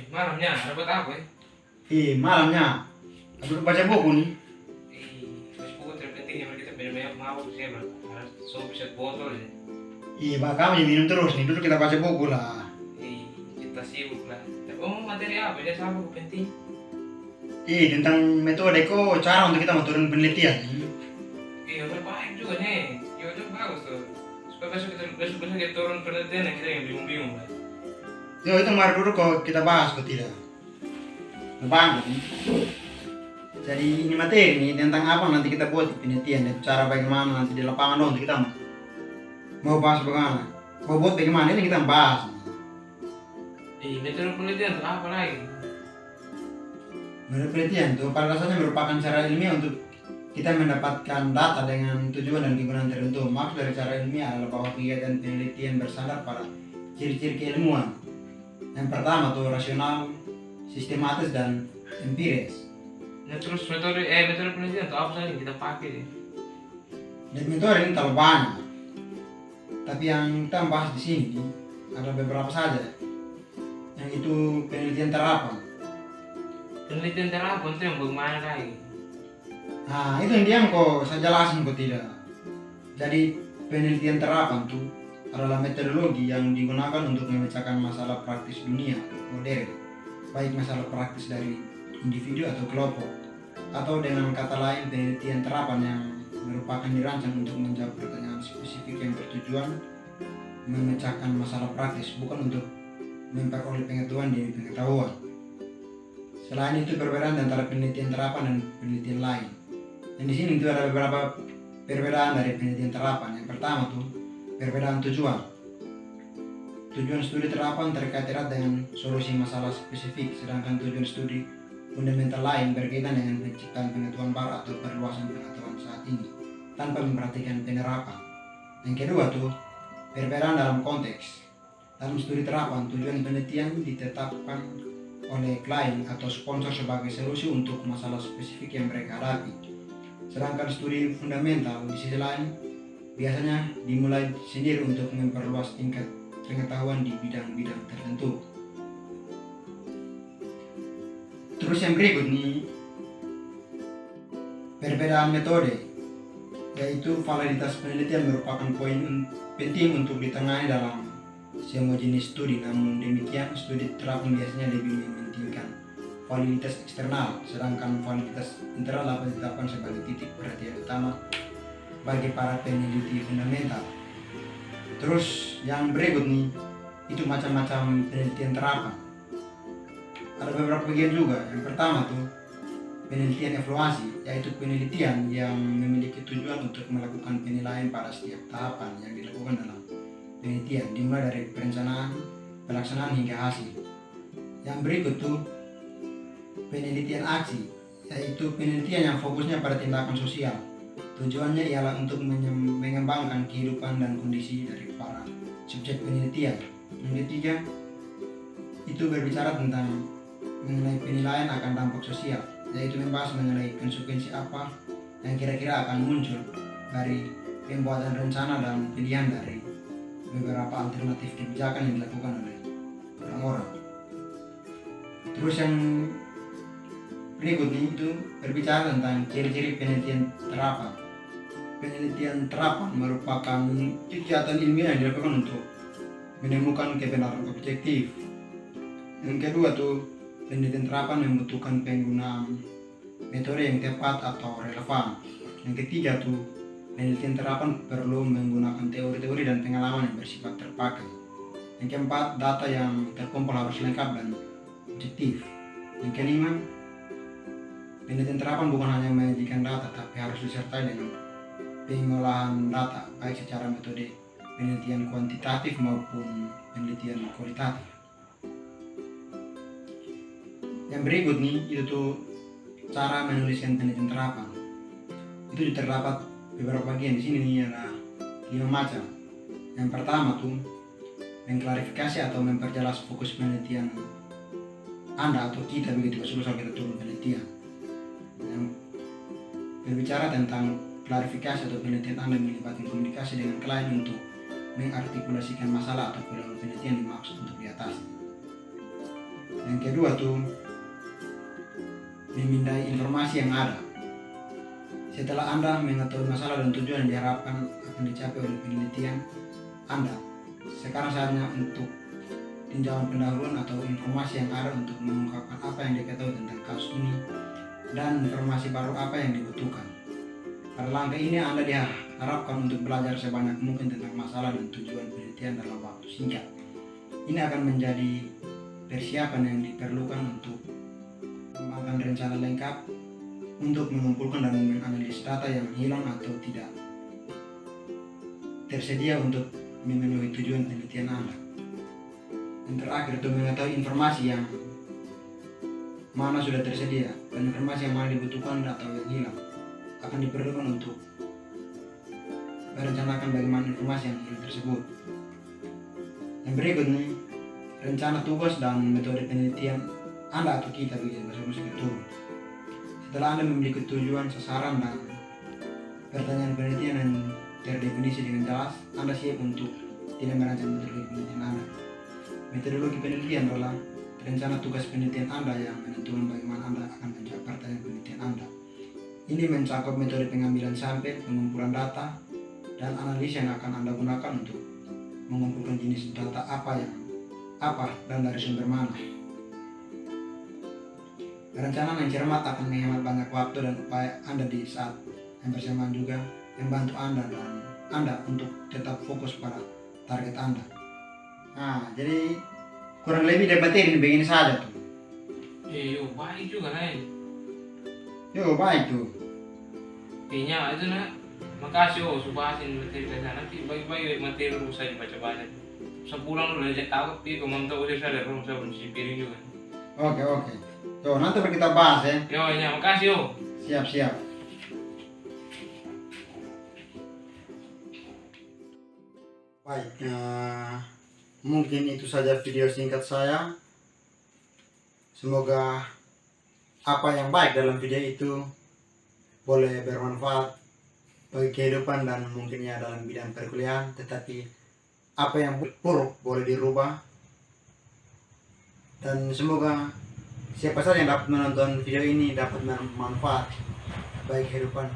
Malamnya ada buat apa ya? Malamnya aku baca buku nih. Terus buku terpenting yang kita banyak mabuk sih bang. Karena so bisa botol ya. Bang kamu yang minum terus nih, dulu kita baca buku lah. Kita sibuk lah. Tapi materi apa ya sama buku penting? Tentang metode kok cara untuk kita menurun penelitian nih. Terbaik juga nih. Itu bagus tuh. Supaya besok kita turun penelitian yang kita yang bingung-bingung lah. Itu kemarin dulu kok kita bahas kok tidak. Bang, jadi ini materi nih tentang apa nanti kita buat di penelitian dan cara bagaimana nanti di lapangan dong kita mau bahas bagaimana. Mau buat bagaimana ini kita bahas. Metode penelitian tuh apa lagi? Menurut penelitian itu pada dasarnya merupakan cara ilmiah untuk kita mendapatkan data dengan tujuan dan kegunaan tertentu. Maksud dari cara ilmiah adalah bahwa kegiatan penelitian bersandar pada ciri-ciri keilmuan. Yang pertama tuh rasional, sistematis dan empiris. Nah terus metode penelitian tuh apa saja yang kita pakai sih? Dan metode ini terlalu banyak. Tapi yang kita bahas di sini ada beberapa saja. Yang itu penelitian terapan. Penelitian terapan itu yang bagaimana lagi? Nah, itu yang diam kok saya jelasin kok tidak. Jadi penelitian terapan itu adalah metodologi yang digunakan untuk memecahkan masalah praktis dunia modern, baik masalah praktis dari individu atau kelompok, atau dengan kata lain penelitian terapan yang merupakan dirancang untuk menjawab pertanyaan spesifik yang bertujuan memecahkan masalah praktis, bukan untuk memperoleh pengetahuan demi pengetahuan. Selain itu perbedaan antara penelitian terapan dan penelitian lain. Dan di sini itu ada beberapa perbedaan dari penelitian terapan. Yang pertama tuh perbedaan tujuan. Tujuan studi terapan terkait erat dengan solusi masalah spesifik, sedangkan tujuan studi fundamental lain berkaitan dengan penciptaan pengetahuan baru atau perluasan pengetahuan saat ini tanpa memperhatikan penerapan. Yang kedua tuh perbedaan dalam konteks. Dalam studi terapan, tujuan penelitian ditetapkan oleh klien atau sponsor sebagai solusi untuk masalah spesifik yang mereka hadapi. Sedangkan studi fundamental di sisi lain biasanya dimulai sendiri untuk memperluas tingkat pengetahuan di bidang-bidang tertentu. Terus yang berikut nih perbedaan metode, yaitu validitas penelitian merupakan poin penting untuk ditangani dalam semua jenis studi. Namun demikian studi terapan biasanya lebih mementingkan validitas eksternal, sedangkan validitas internal dapat ditetapkan sebagai titik perhatian utama bagi para peneliti fundamental. Terus yang berikut nih itu macam-macam penelitian terapan. Ada beberapa bagian juga. Yang pertama tuh penelitian evaluasi, yaitu penelitian yang memiliki tujuan untuk melakukan penilaian pada setiap tahapan yang dilakukan dalam penelitian, dimulai dari perencanaan, pelaksanaan hingga hasil. Yang berikut tuh penelitian aksi, yaitu penelitian yang fokusnya pada tindakan sosial. Tujuannya ialah untuk mengembangkan kehidupan dan kondisi dari para subjek penelitian. Yang ketiga, itu berbicara tentang mengenai penilaian akan dampak sosial, yaitu membahas mengenai konsekuensi apa yang kira-kira akan muncul dari pembuatan rencana dan pilihan dari beberapa alternatif kebijakan yang dilakukan oleh orang-orang. Terus yang berikutnya itu berbicara tentang ciri-ciri penelitian terapan. Penelitian terapan merupakan kegiatan ilmiah yang dilakukan untuk menemukan kebenaran objektif. Yang kedua tuh penelitian terapan membutuhkan penggunaan metode yang tepat atau relevan. Yang ketiga tuh penelitian terapan perlu menggunakan teori-teori dan pengalaman yang bersifat terpakai. Yang keempat, data yang terkumpul harus lengkap dan objektif. Yang kelima, penelitian terapan bukan hanya menyajikan data, tapi harus disertai dengan pengolahan data, baik secara metode penelitian kuantitatif maupun penelitian kualitatif. Yang berikut nih, itu tuh cara menuliskan penelitian terapan. Itu terdapat beberapa bagian. Di sini nih ada 5 macam. Yang pertama tuh mengklarifikasi atau memperjelas fokus penelitian Anda atau kita begitu soal kita turun penelitian. Yang berbicara tentang klarifikasi atau penelitian Anda melibatkan komunikasi dengan klien untuk mengartikulasikan masalah atau pola penelitian dimaksud untuk diatasi. Yang kedua tuh, memindai informasi yang ada. Setelah Anda mengetahui masalah dan tujuan yang diharapkan akan dicapai oleh penelitian Anda, sekarang saatnya untuk tinjauan pendahuluan atau informasi yang ada untuk mengungkapkan apa yang diketahui tentang kasus ini dan informasi baru apa yang dibutuhkan. Pada langkah ini Anda diharapkan untuk belajar sebanyak mungkin tentang masalah dan tujuan penelitian dalam waktu singkat. Ini akan menjadi persiapan yang diperlukan untuk mengembangkan rencana lengkap untuk mengumpulkan dan menganalisis data yang hilang atau tidak tersedia untuk memenuhi tujuan penelitian Anda. Yang terakhir itu mengetahui informasi yang mana sudah tersedia dan informasi yang mana dibutuhkan atau yang hilang akan diperlukan untuk merencanakan bagaimana informasi yang hilang tersebut. Yang berikut nih, rencana tugas dan metode penelitian Anda atau kita begitu turun. Setelah Anda memiliki tujuan, sasaran, dan pertanyaan penelitian yang terdefinisi dengan jelas, Anda siap untuk tidak merancang metodologi penelitian Anda. Metodologi penelitian adalah rencana tugas penelitian Anda yang menentukan bagaimana Anda akan menjawab pertanyaan penelitian Anda. Ini mencakup metode pengambilan sampel, pengumpulan data, dan analisa yang akan Anda gunakan untuk mengumpulkan jenis data apa dan dari sumber mana. Perencanaan yang cermat akan menghemat banyak waktu dan upaya Anda di saat yang bersamaan juga membantu Anda dan Anda untuk tetap fokus pada target Anda. Nah, jadi kurang lebih materi begini saja tuh. Yo, baik juga nih. Yo, baik tuh. Kayaknya itu nak. Makasih subahin materi ke sana. Nanti bagi-bagi materi lu saya baca-baca. Sepulang lu aja tahu, tapi komentar udah saya ada saya benci piring juga. Oke. Yo, nanti kita bahas ya. Yo, makasih yo. Siap. Baik, mungkin itu saja video singkat saya. Semoga apa yang baik dalam video itu boleh bermanfaat bagi kehidupan dan mungkinnya dalam bidang perkuliahan, tetapi apa yang buruk boleh dirubah. Dan semoga siapa saja yang dapat menonton video ini dapat bermanfaat bagi kehidupan